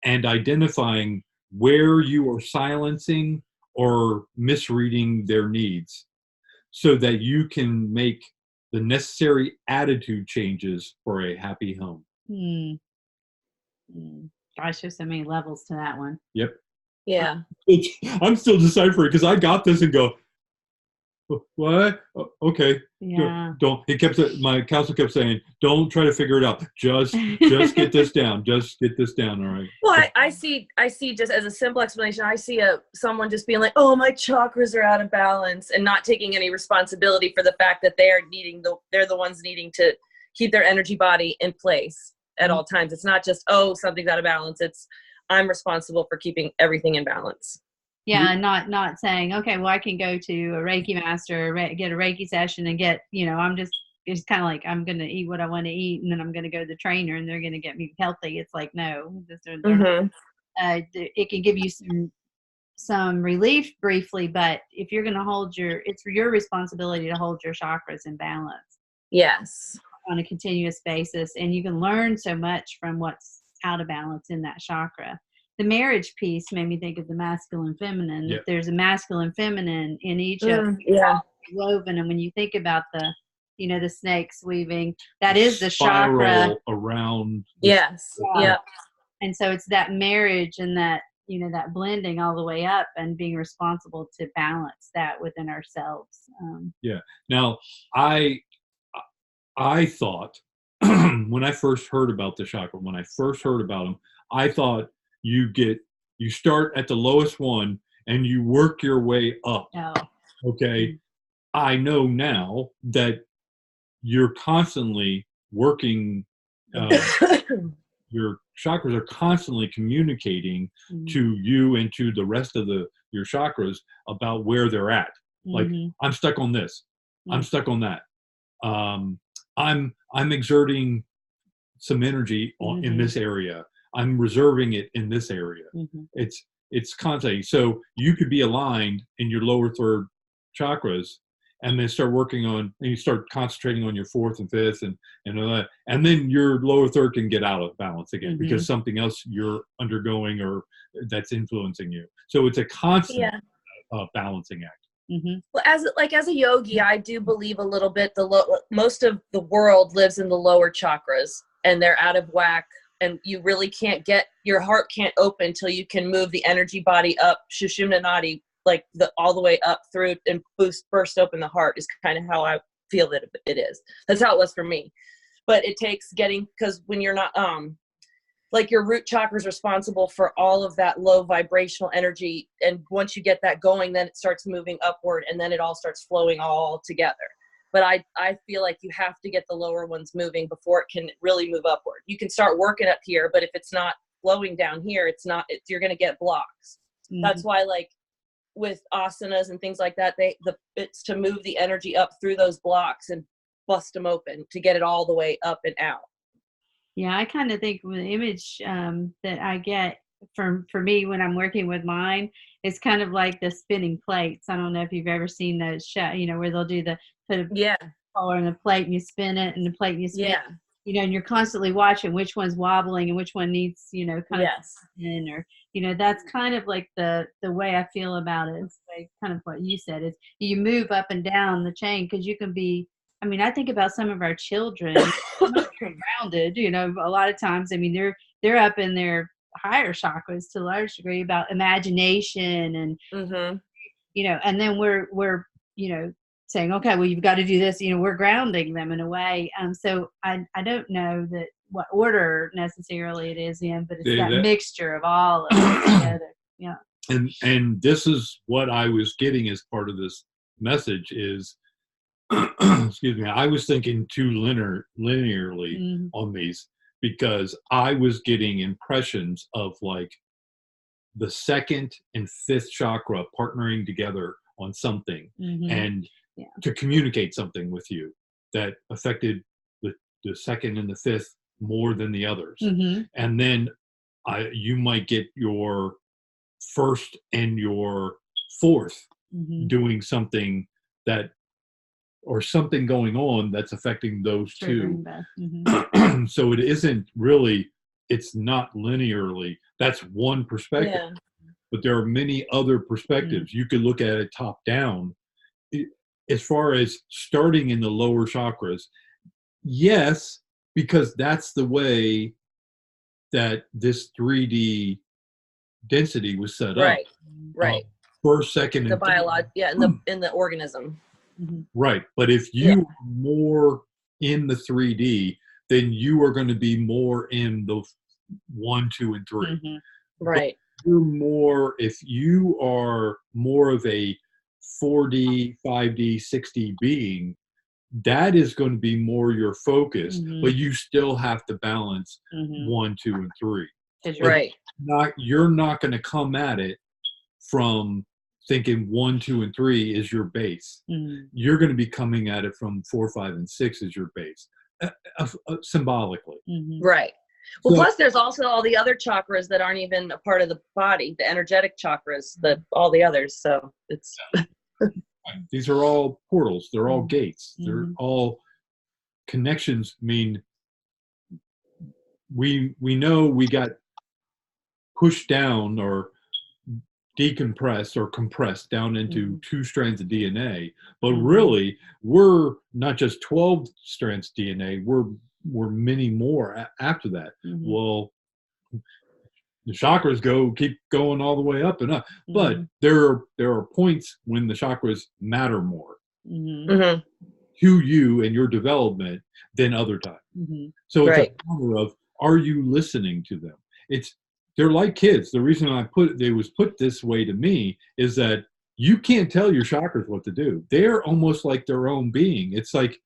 B: and identifying where you are silencing or misreading their needs, so that you can make the necessary attitude changes for a happy home.
A: Gosh, there's so many levels to that one.
B: Yep.
C: Yeah.
B: I'm still deciphering because I got this and go, what? Okay.
A: Yeah.
B: Don't. My counselor kept saying, don't try to figure it out. Just get this down. Just get this down. All right.
C: Well, I see just as a simple explanation, I see someone just being like, "Oh, my chakras are out of balance," and not taking any responsibility for the fact that they're the ones needing to keep their energy body in place at all times. It's not just, "Oh, something's out of balance." It's, I'm responsible for keeping everything in balance.
A: Yeah, not saying, okay, well, I can go to a Reiki master, get a Reiki session and get, it's kind of like, I'm going to eat what I want to eat, and then I'm going to go to the trainer and they're going to get me healthy. It's like, no, it can give you some relief briefly, but if you're going to it's your responsibility to hold your chakras in balance.
C: Yes.
A: On a continuous basis. And you can learn so much from what's out of balance in that chakra. The marriage piece made me think of the masculine feminine.
B: Yep.
A: If there's a masculine feminine in each of woven, and when you think about the snakes weaving, that is the chakra
B: around.
C: Yes. Yeah.
A: And so it's that marriage and that that blending all the way up and being responsible to balance that within ourselves.
B: Yeah. Now, I thought when I first heard about the chakra, when I first heard about them, I thought you start at the lowest one and you work your way up.
A: Oh.
B: Okay. I know now that you're constantly working, your chakras are constantly communicating to you and to the rest of your chakras about where they're at. Like, I'm stuck on this. I'm stuck on that. I'm exerting some energy in this area. I'm reserving it in this area. It's constantly. So you could be aligned in your lower third chakras, and then start working on, and you start concentrating on your fourth and fifth and all that, and then your lower third can get out of balance again because something else you're undergoing or that's influencing you. So it's a constant balancing act.
C: Well, as a yogi, I do believe a little bit most of the world lives in the lower chakras, and they're out of whack, and you really can't get, your heart can't open till you can move the energy body up, Sushumna Nadi, like all the way up through and burst open the heart is kind of how I feel that it is. That's how it was for me. But it takes because when you're not, like your root chakra is responsible for all of that low vibrational energy. And once you get that going, then it starts moving upward, and then it all starts flowing all together. But I feel like you have to get the lower ones moving before it can really move upward. You can start working up here, but if it's not flowing down here, you're going to get blocks. That's why, like, with asanas and things like that, it's to move the energy up through those blocks and bust them open to get it all the way up and out.
A: Yeah, I kind of think the image that I get for me when I'm working with mine is kind of like the spinning plates. I don't know if you've ever seen those show, where they'll do put a color in a plate and you spin it, and the plate and you spin it, and you're constantly watching which one's wobbling and which one needs, kind of in, or that's kind of like the way I feel about it. It's like kind of what you said, is you move up and down the chain, because you can be, I think about some of our children, grounded, a lot of times, they're up in their higher chakras to a large degree, about imagination and, and then we're saying, okay, well, you've got to do this, we're grounding them in a way. So I don't know that what order necessarily it is in, but it's that mixture of all of it together. Yeah.
B: And this is what I was getting as part of this message is, excuse me, I was thinking too linearly on these, because I was getting impressions of like the second and fifth chakra partnering together on something and to communicate something with you that affected the second and the fifth more than the others. And then you might get your first and your fourth doing something or something going on that's affecting those two. So it isn't really, it's not linearly. That's one perspective. But there are many other perspectives. You could look at it top down. As far as starting in the lower chakras, yes, because that's the way that this 3D density was set up.
C: Right.
B: First, second,
C: the biology, in the organism.
B: Right. But if you are more in the 3D, then you are going to be more in the 1, 2, and 3.
C: Right.
B: But you're more, if you are more of a 4D, 5D, 6D being, that is going to be more your focus, but you still have to balance 1, 2, and 3.
C: Right.
B: You're not going to come at it from thinking 1, 2, and 3 is your base. You're going to be coming at it from 4, 5, and 6 is your base, symbolically.
C: Right. Well, plus there's also all the other chakras that aren't even a part of the body, the energetic chakras, all the others. So it's
B: these are all portals. They're all gates. They're all connections. I mean, we know we got pushed down or decompressed or compressed down into 2 strands of DNA, but really we're not just 12 strands of DNA. We're many more after that. Well, the chakras keep going all the way up and up, but there are points when the chakras matter more to you and your development than other times. So it's a matter of, are you listening to them? they're like kids. The reason they was put this way to me is that you can't tell your chakras what to do. They're almost like their own being. It's like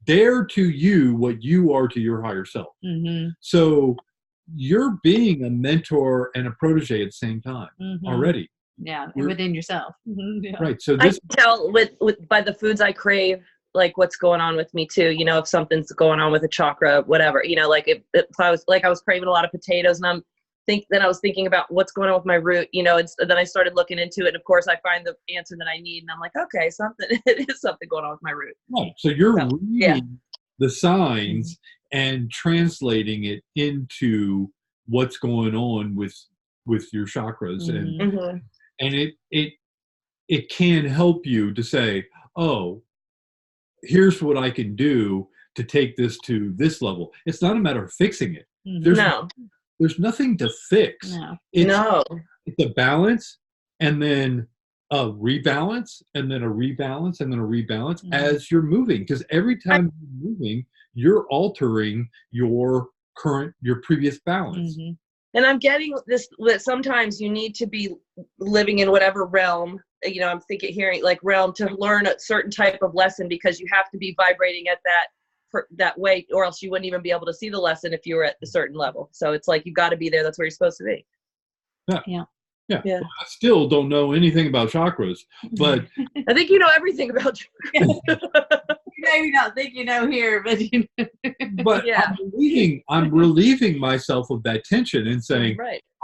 B: they're to you what you are to your higher self.
A: Mm-hmm.
B: So you're being a mentor and a protege at the same time already.
A: Yeah, within yourself. Yeah.
B: Right. So
C: I can tell with by the foods I crave, like what's going on with me too. You know, if something's going on with a chakra, whatever. You know, like if I was craving a lot of potatoes, and then I was thinking about what's going on with my root. You know, then I started looking into it, and of course I find the answer that I need, and I'm like, okay, it is something going on with my root.
B: Right. So you're reading the signs and translating it into what's going on with your chakras, and it can help you to say, oh, here's what I can do to take this to this level. It's not a matter of fixing it. There's nothing to fix.
A: No.
B: It's a balance, and then a rebalance, and then a rebalance, and then a rebalance as you're moving. Because every time you're moving, you're altering your previous balance.
C: And I'm getting this, that sometimes you need to be living in whatever realm, you know, I'm hearing like realm to learn a certain type of lesson, because you have to be vibrating at that way, or else you wouldn't even be able to see the lesson if you were at a certain level. So it's like, you've got to be there. That's where you're supposed to be.
B: Yeah. Well, I still don't know anything about chakras, but
C: I think you know everything about chakras.
A: Maybe not think you know here, but you know.
B: But I'm relieving myself of that tension and saying,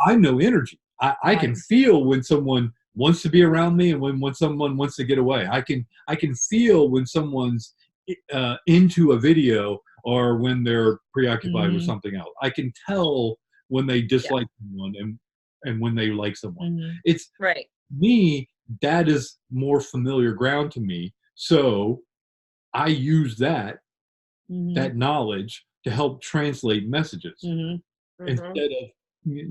B: I know energy. I can feel when someone wants to be around me and when someone wants to get away. I can feel when someone's into a video or when they're preoccupied with something else. I can tell when they dislike someone and when they like someone. It's me, that is more familiar ground to me. So I use that knowledge to help translate messages instead of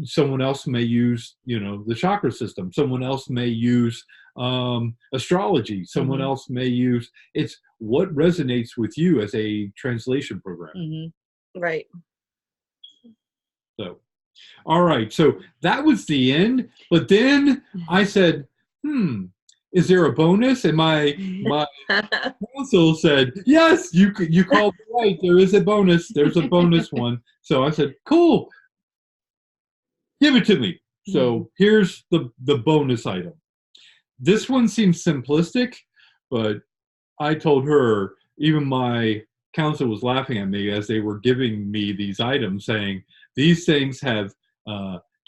B: someone else may use, the chakra system. Someone else may use astrology. Someone else may use, it's what resonates with you as a translation program.
C: Right.
B: So, all right. So that was the end. But then I said, is there a bonus? And my counsel said, yes, you called it right. There is a bonus. There's a bonus one. So I said, cool. Give it to me. So here's the bonus item. This one seems simplistic, but I told her, even my counsel was laughing at me as they were giving me these items, saying these things have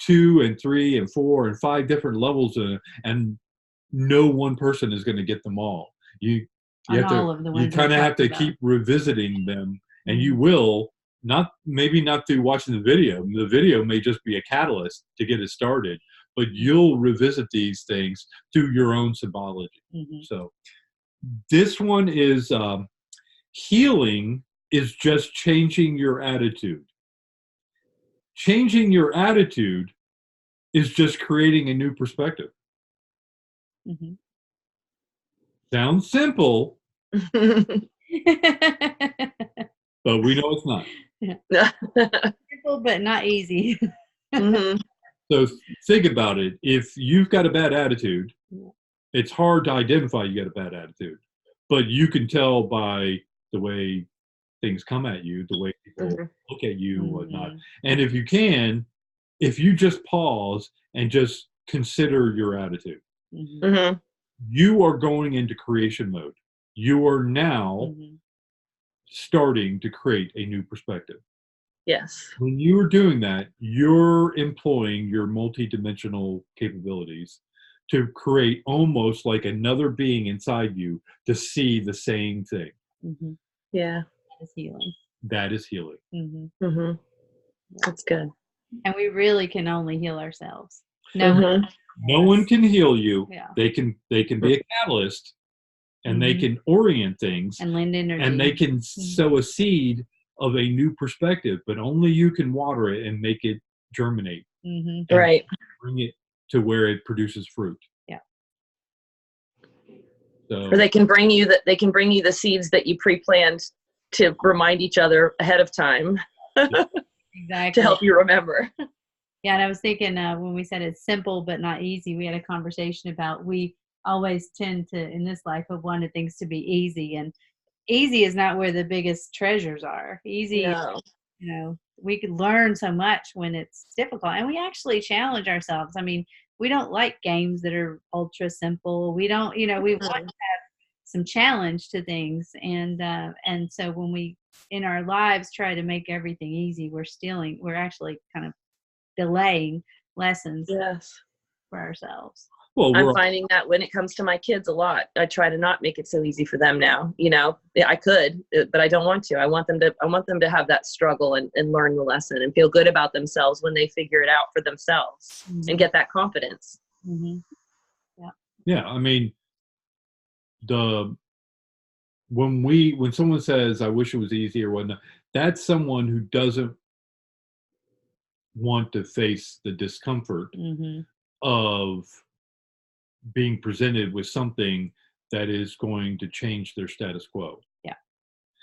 B: 2 and 3 and 4 and 5 different levels, and no one person is going to get them all. You kind of have to keep revisiting them, and you will. Maybe not through watching the video. The video may just be a catalyst to get it started, but you'll revisit these things through your own symbology. So this one is healing is just changing your attitude. Changing your attitude is just creating a new perspective. Sounds simple, but we know it's not.
A: Simple, but not easy.
B: So think about it. If you've got a bad attitude, it's hard to identify you got a bad attitude, but you can tell by the way things come at you, the way people look at you, whatnot. And if you just pause and just consider your attitude, you are going into creation mode. You are now starting to create a new perspective.
C: Yes.
B: When you are doing that, you're employing your multidimensional capabilities to create almost like another being inside you to see the same thing.
C: Yeah.
A: That is healing.
B: That is healing.
C: That's good.
A: And we really can only heal ourselves.
B: No one can heal you.
A: Yeah.
B: They can be a catalyst, and they can orient things
A: and lend energy,
B: and they can sow a seed of a new perspective, but only you can water it and make it germinate.
C: Right.
B: Bring it to where it produces fruit.
A: Yeah.
B: So,
C: or they can bring you the seeds that you pre-planned to remind each other ahead of time.
A: Exactly.
C: To help you remember.
A: Yeah, and I was thinking when we said it's simple but not easy, we had a conversation about we always tend to, in this life, have wanted things to be easy, and easy is not where the biggest treasures are. Easy,
C: No.
A: we could learn so much when it's difficult, and we actually challenge ourselves. I mean, we don't like games that are ultra simple. We don't, we want some challenge to things, and so when we in our lives try to make everything easy, we're actually kind of delaying lessons
C: Yes.
A: for ourselves.
B: Well,
C: I'm finding that when it comes to my kids a lot, I try to not make it so easy for them now. Yeah, I could, but I don't want to. I want them to have that struggle and learn the lesson and feel good about themselves when they figure it out for themselves and get that confidence.
A: Mm-hmm.
B: yeah. I mean, when someone says, "I wish it was easy" or whatnot, that's someone who doesn't want to face the discomfort of being presented with something that is going to change their status quo.
A: Yeah.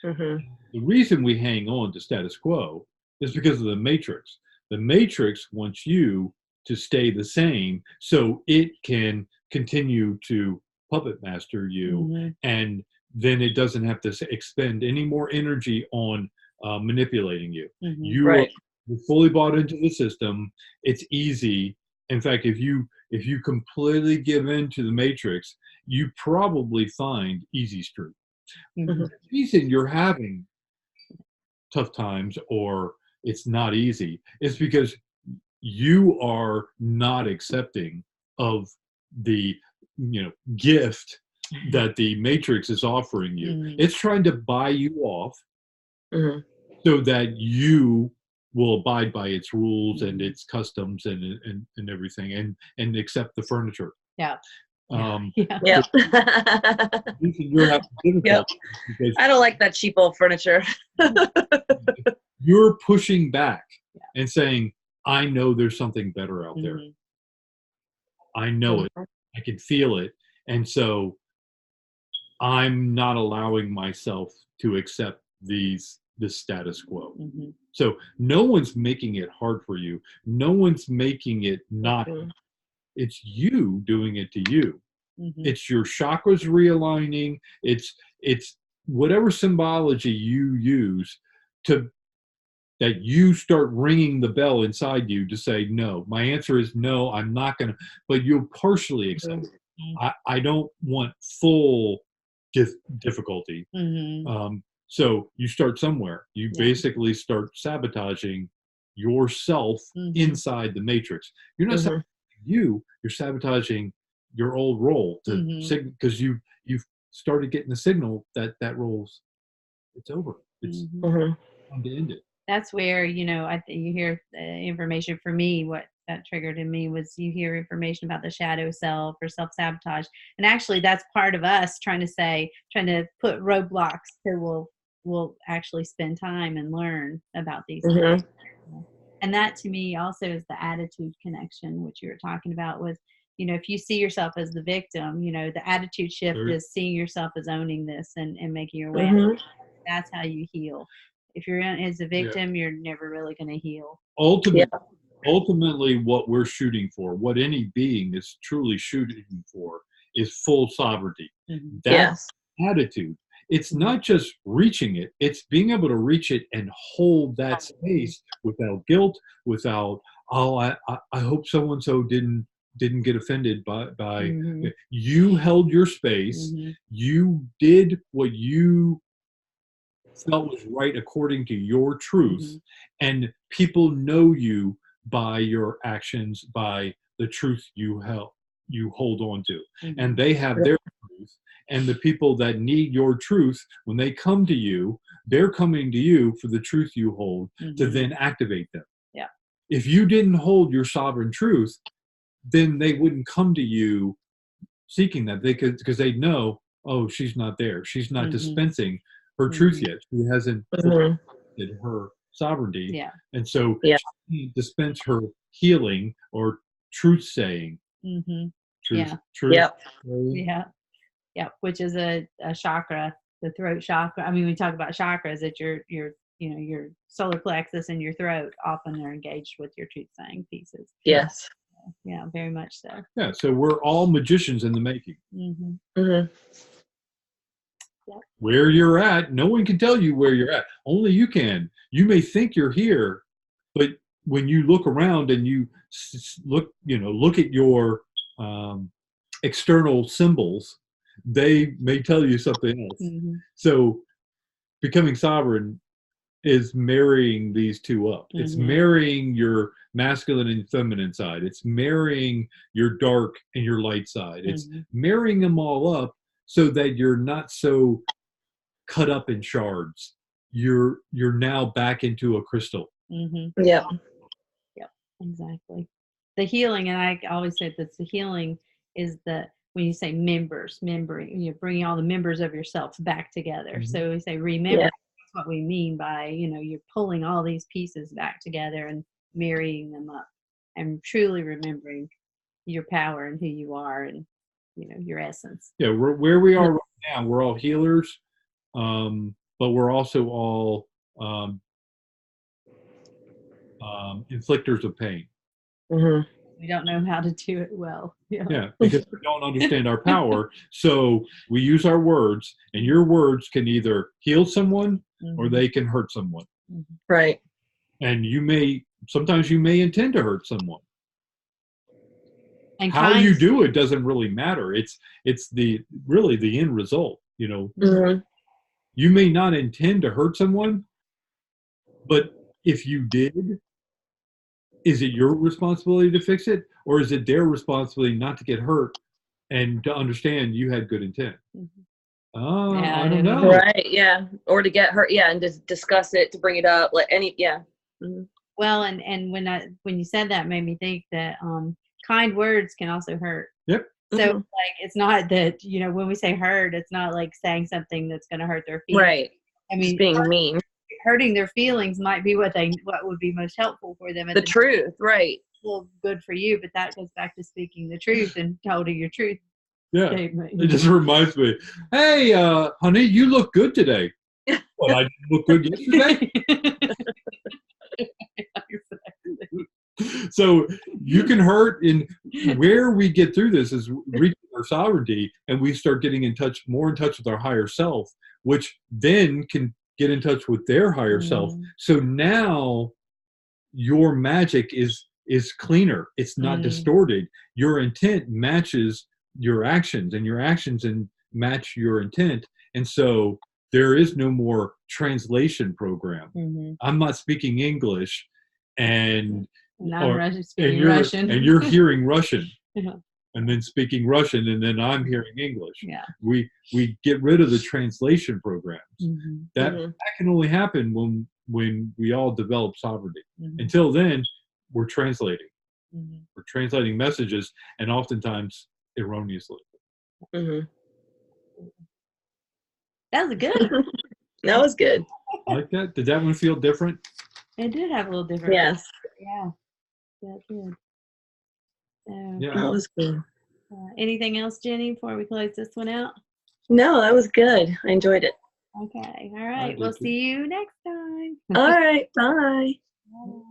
B: The reason we hang on to status quo is because of the matrix. The matrix wants you to stay the same so it can continue to puppet master you, and then it doesn't have to expend any more energy on manipulating you. You are fully bought into the system. It's easy. In fact, if you completely give in to the matrix, you probably find easy street. The reason you're having tough times or it's not easy is because you are not accepting of the gift that the matrix is offering you. It's trying to buy you off so that you will abide by its rules and its customs and everything and accept the furniture.
A: Yeah.
C: Yep.
B: You're having difficulty because
C: I don't like that cheap old furniture.
B: you're pushing back and saying, I know there's something better out there. I know it. I can feel it. And so I'm not allowing myself to accept this status quo. So no one's making it hard for you. No one's making it not. It's you doing it to you. It's your chakras realigning. It's whatever symbology you use that you start ringing the bell inside you to say, no, my answer is no, I'm not going to, but you'll partially accept it. I don't want full difficulty. So you start somewhere. You basically start sabotaging yourself inside the matrix. You're not sabotaging you're sabotaging your old role because you've started getting the signal that role's it's over. It's time to end it.
A: That's where I think you hear information. For me, what that triggered in me was you hear information about the shadow self or self-sabotage, and actually that's part of us trying to put roadblocks so we'll actually spend time and learn about these things. And that to me also is the attitude connection, which you were talking about with, if you see yourself as the victim, the attitude shift is seeing yourself as owning this and making your way. That's how you heal. If you're as a victim, you're never really going to heal.
B: Ultimately, what we're shooting for, what any being is truly shooting for, is full sovereignty. That attitude. It's not just reaching it, it's being able to reach it and hold that space without guilt, without, I hope so-and-so didn't get offended by you held your space, you did what you felt was right according to your truth, and people know you by your actions, by the truth you hold on to, and they have their truth. And the people that need your truth, when they come to you, they're coming to you for the truth you hold to then activate them.
A: Yeah.
B: If you didn't hold your sovereign truth, then they wouldn't come to you seeking that. They could, because they know, oh, she's not there. She's not dispensing her truth yet. She hasn't fulfilled her sovereignty.
A: Yeah.
B: And so she dispense her healing or truth saying. Truth.
A: Yeah, which is a chakra, the throat chakra. I mean, we talk about chakras, it's your your solar plexus and your throat often are engaged with your truth saying pieces.
C: Yes.
A: Yeah, very much so.
B: Yeah, so we're all magicians in the making.
A: Mm-hmm.
C: Mm-hmm.
A: Yep.
B: Where you're at, no one can tell you where you're at. Only you can. You may think you're here, but when you look around and you look at your external symbols, they may tell you something else.
A: Mm-hmm.
B: So becoming sovereign is marrying these two up. It's
A: Mhm.
B: marrying your masculine and feminine side. It's marrying your dark and your light side. It's
A: Mhm.
B: marrying them all up so that you're not so cut up in shards. You're now back into a crystal.
A: Mm-hmm.
C: Yep.
A: Yep. Exactly. The healing, and I always say that the healing is when you say membering, you're bringing all the members of yourself back together.
B: Mhm.
A: So we say remember.
C: Yeah.
A: That's what we mean by, you're pulling all these pieces back together and marrying them up and truly remembering your power and who you are and, your essence.
B: Yeah, where we are right now, we're all healers, but we're also all inflictors of pain.
C: Mm-hmm.
A: We don't know how to do it well.
B: Yeah, because we don't understand our power. So we use our words, and your words can either heal someone or
A: Mhm.
B: they can hurt someone.
A: Mhm.
C: Right.
B: And sometimes you may intend to hurt someone.
A: And
B: How you do it doesn't really matter. It's really the end result.
C: Mm-hmm.
B: You may not intend to hurt someone, but if you did, is it your responsibility to fix it, or is it their responsibility not to get hurt and to understand you had good intent?
A: Mhm.
B: Yeah,
A: Yeah,
B: I don't know.
C: Right. Yeah. Or to get hurt. Yeah. And just discuss it, to bring it up. Yeah. Mm-hmm.
A: Well, and when you said that, made me think that kind words can also hurt.
B: Yep.
A: So
C: Mhm.
A: like it's not that when we say hurt, it's not like saying something that's going to hurt their feelings.
C: Right.
A: I
C: Just
A: mean,
C: being mean.
A: hurting their feelings might be what would be most helpful for them. At
C: The truth. Right.
A: well, good for you, but that goes back to speaking the truth and telling your truth
B: Yeah.
A: statement.
B: It just reminds me, hey, honey, you look good today. Well, I didn't look good yesterday. So you can hurt, and where we get through this is reaching our sovereignty, and we start getting more in touch with our higher self, which then can get in touch with their higher self. So now your magic is cleaner. It's not distorted. Your intent matches your actions, and your actions match your intent. And so there is no more translation program.
A: Mm-hmm.
B: I'm not speaking English, and
A: speaking Russian.
B: and you're hearing Russian.
A: Yeah.
B: And then speaking Russian, and then I'm hearing English.
A: Yeah.
B: We get rid of the translation programs.
A: Mm-hmm.
B: That can only happen when we all develop sovereignty.
A: Mm-hmm.
B: Until then, we're translating.
A: Mm-hmm.
B: We're translating messages, and oftentimes erroneously.
C: Mm-hmm.
A: That was good.
C: That was good.
B: Like that? Did that one feel different?
A: It did have a little different.
C: Yes.
A: Yeah. That did. So,
B: Yeah.
C: That was good.
A: anything else, Jenny, before we close this one out?
C: No, that was good. I enjoyed it.
A: Okay. All right.
B: did
A: We'll
B: too.
A: see you next time.
C: All right. Bye.
A: Bye.